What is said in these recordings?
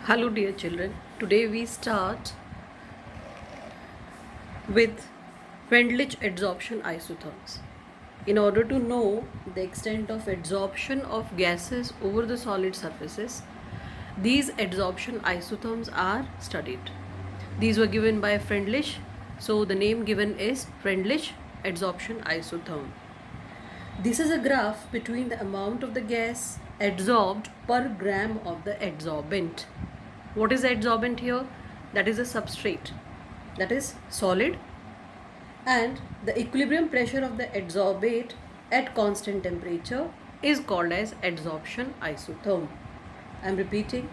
Hello, dear children. Today we start with Freundlich adsorption isotherms. In order to know the extent of adsorption of gases over the solid surfaces, these adsorption isotherms are studied. These were given by Freundlich, so the name given is Freundlich adsorption isotherm. This is a graph between the amount of the gas adsorbed per gram of the adsorbent. What is the adsorbent here? That is a substrate, that is solid, and the equilibrium pressure of the adsorbate at constant temperature is called as adsorption isotherm. I am repeating,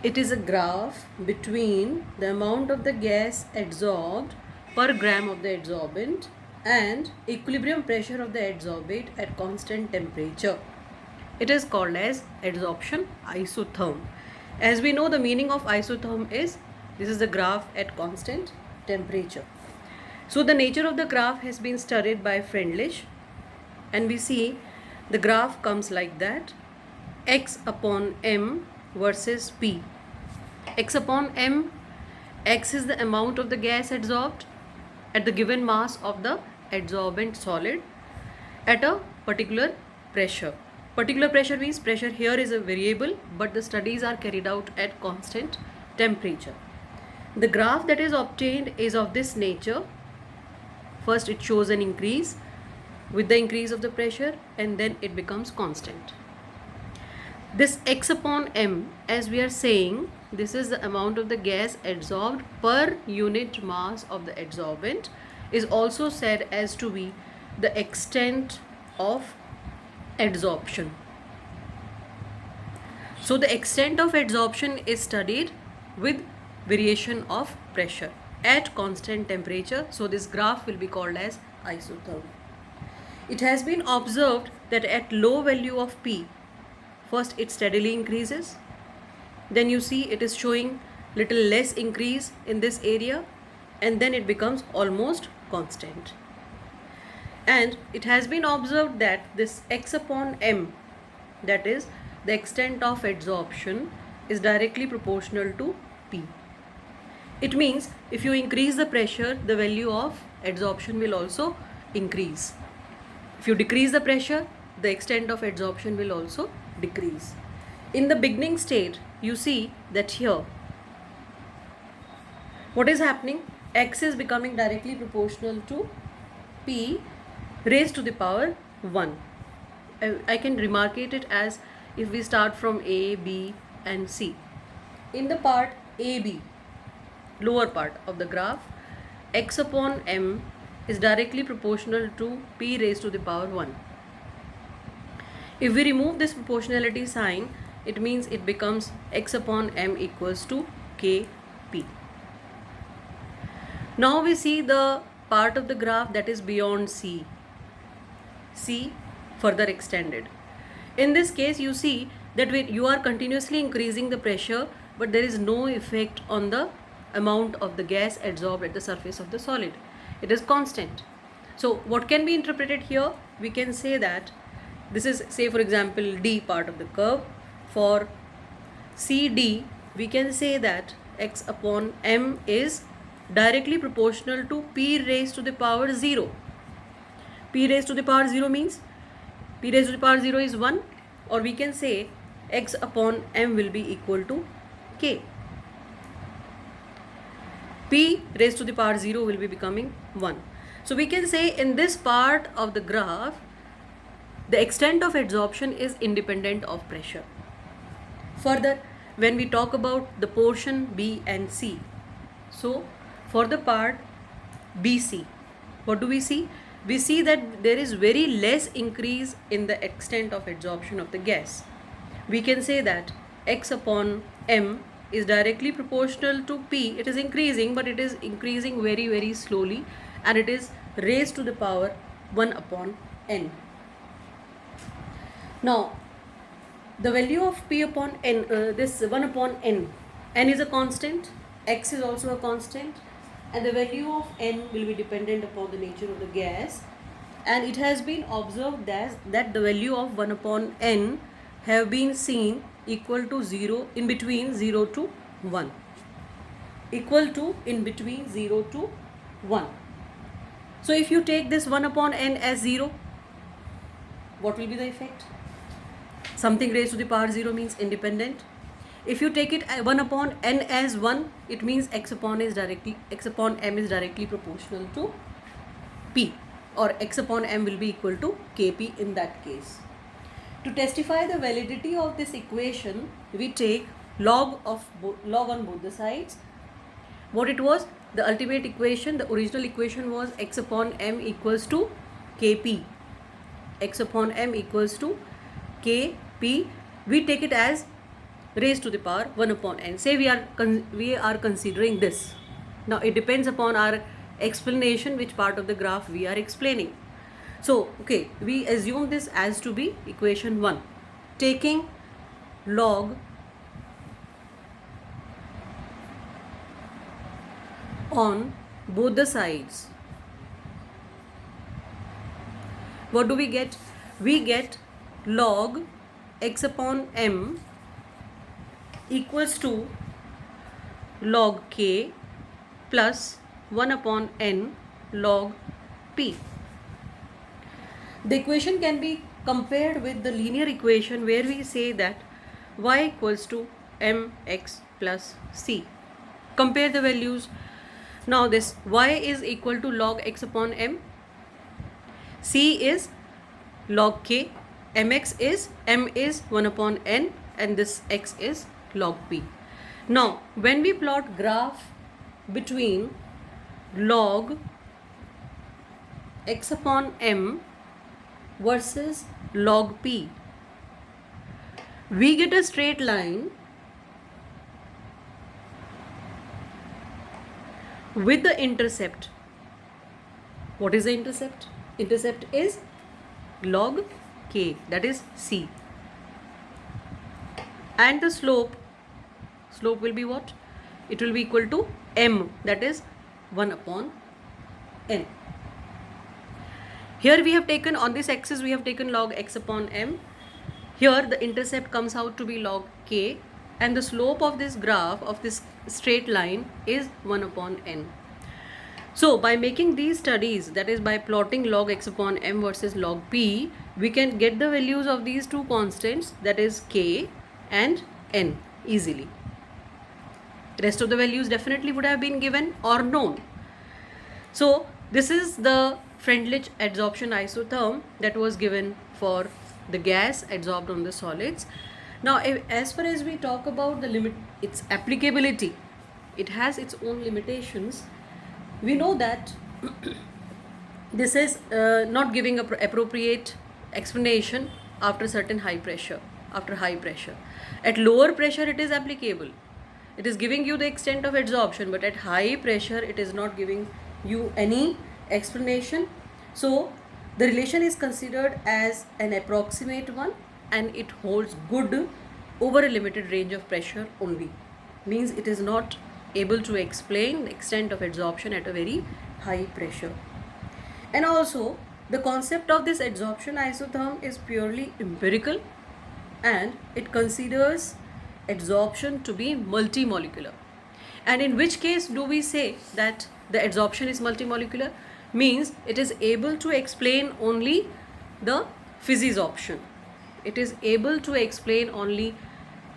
it is a graph between the amount of the gas adsorbed per gram of the adsorbent and equilibrium pressure of the adsorbate at constant temperature. It is called as adsorption isotherm. As we know, the meaning of isotherm is this is the graph at constant temperature. So the nature of the graph has been studied by Freundlich, and we see the graph comes like that: x upon m versus p. X upon m, x is the amount of the gas adsorbed at the given mass of the adsorbent solid at a particular pressure. Particular pressure means pressure here is a variable, but the studies are carried out at constant temperature. The graph that is obtained is of this nature. First it shows an increase with the increase of the pressure, and then it becomes constant. This x upon m, as we are saying, this is the amount of the gas adsorbed per unit mass of the adsorbent, is also said as to be the extent of adsorption. So the extent of adsorption is studied with variation of pressure at constant temperature. So this graph will be called as isotherm. It has been observed that at low value of P, first it steadily increases, then you see it is showing little less increase in this area, and then it becomes almost constant. And it has been observed that this x upon m, that is the extent of adsorption, is directly proportional to P. It means if you increase the pressure, the value of adsorption will also increase. If you decrease the pressure, the extent of adsorption will also decrease. In the beginning state, you see that here, what is happening? X is becoming directly proportional to P raised to the power 1. I can remarcate it as if we start from A, B and C. In the part AB, lower part of the graph, x upon m is directly proportional to P raised to the power 1. If we remove this proportionality sign, it means it becomes x upon m equals to Kp. Now we see the part of the graph that is beyond C. C further extended. In this case, you see that you are continuously increasing the pressure, but there is no effect on the amount of the gas adsorbed at the surface of the solid. It is constant. So what can be interpreted here? We can say that this is, say for example, D part of the curve. For CD, we can say that x upon m is directly proportional to P raised to the power 0. P raised to the power 0 means P raised to the power 0 is 1, or we can say x upon m will be equal to K. P raised to the power 0 will be becoming 1. So we can say in this part of the graph, the extent of adsorption is independent of pressure. Further, when we talk about the portion B and C, so for the part BC, what do we see? We see that there is very less increase in the extent of adsorption of the gas. We can say that x upon m is directly proportional to P. It is increasing, but it is increasing very, very slowly, and it is raised to the power 1 upon n. Now, the value of P upon n, this 1 upon n is a constant, x is also a constant, and the value of n will be dependent upon the nature of the gas, and it has been observed that the value of 1 upon n have been seen equal to 0 in between 0 to 1. Equal to in between 0 to 1. So if you take this 1 upon n as 0, what will be the effect? Something raised to the power 0 means independent. If you take it 1 upon n as 1, it means x upon m is directly proportional to p, or x upon m will be equal to kp in that case. To testify the validity of this equation, we take log on both the sides. What it was? The ultimate equation, the original equation was x upon m equals to kp. X upon m equals to kp. We take it as raised to the power 1 upon n. Say we are considering this. Now it depends upon our explanation which part of the graph we are explaining. So okay, we assume this as to be equation 1. Taking log on both the sides, what do we get? We get log x upon m equals to log k plus 1 upon n log p. The equation can be compared with the linear equation where we say that y equals to mx plus c. Compare the values. Now this y is equal to log x upon m, c is log k, mx is m is 1 upon n, and this x is log p. Now when we plot graph between log x upon m versus log p, we get a straight line with the intercept. What is the intercept? Intercept is log k, that is c, and the slope will be what? It will be equal to m, that is 1 upon n. Here we have taken, on this axis we have taken log x upon m. Here the intercept comes out to be log k, and the slope of this graph of this straight line is 1 upon n. So by making these studies, that is by plotting log x upon m versus log p, we can get the values of these two constants, that is k and n, easily. Rest of the values definitely would have been given or known. So this is the Freundlich adsorption isotherm that was given for the gas adsorbed on the solids. Now as far as we talk about the its applicability, it has its own limitations. We know that this is not giving a appropriate explanation after certain high pressure. At lower pressure it is applicable. It is giving you the extent of adsorption, but at high pressure it is not giving you any explanation. So the relation is considered as an approximate one, and it holds good over a limited range of pressure only. Means it is not able to explain the extent of adsorption at a very high pressure. And also the concept of this adsorption isotherm is purely empirical, and it considers adsorption to be multimolecular. And in which case do we say that the adsorption is multimolecular? Means it is able to explain only the physisorption. It is able to explain only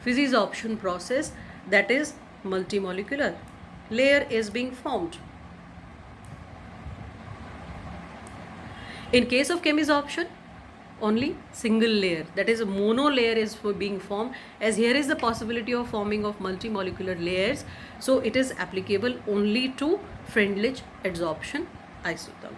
physisorption process, that is multimolecular. Layer is being formed. In case of chemisorption, only single layer, that is a mono layer is being formed, as here is the possibility of forming of multimolecular layers. So it is applicable only to Freundlich adsorption isotherm.